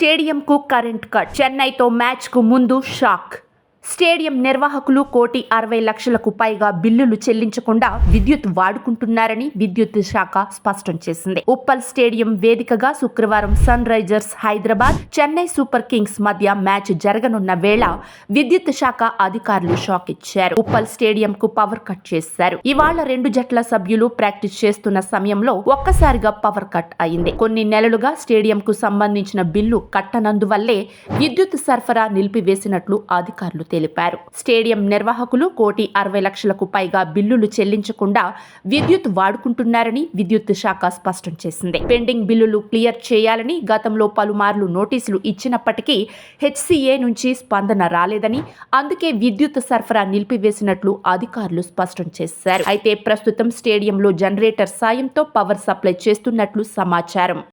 స్టేడియంకు current cut. చెన్నైతో మ్యాచ్కు ముందు shock. Stadium నిర్వాహకులు 1,60,00,000కు పైగా బిల్లులు చెల్లించకుండా విద్యుత్ వాడుకుంటున్నారని విద్యుత్ శాఖ స్పష్టం చేసింది. ఉప్పల్ స్టేడియం వేదికగా శుక్రవారం Sunrisers Hyderabad, Chennai Super Kings మధ్య మ్యాచ్ జరగనున్న వేళ విద్యుత్ శాఖ అధికారులు షాక్ ఇచ్చారు. ఉప్పల్ స్టేడియంకు పవర్ కట్ చేశారు. ఇవాళ రెండు జట్ల సభ్యులు ప్రాక్టీస్ చేస్తున్న సమయంలో ఒక్కసారిగా పవర్ కట్ అయింది. కొన్ని నెలలుగా స్టేడియంకు సంబంధించిన బిల్లు కట్టనందువల్లే విద్యుత్ సరఫరా నిలిపివేసినట్లు అధికారులు తెలిపారు. స్టేడియం నిర్వాహకులు 1,60,00,000కు పైగా బిల్లులు చెల్లించకుండా విద్యుత్ వాడుకుంటున్నారని విద్యుత్ శాఖ స్పష్టం చేసింది. పెండింగ్ బిల్లులు క్లియర్ చేయాలని గతంలో పలుమార్లు నోటీసులు ఇచ్చినప్పటికీ హెచ్సిఏ నుంచి స్పందన రాలేదని, అందుకే విద్యుత్ సరఫరా నిలిపివేసినట్లు అధికారులు స్పష్టం చేశారు. అయితే ప్రస్తుతం స్టేడియంలో జనరేటర్ సాయంతో పవర్ సప్లై చేస్తున్నట్లు సమాచారం.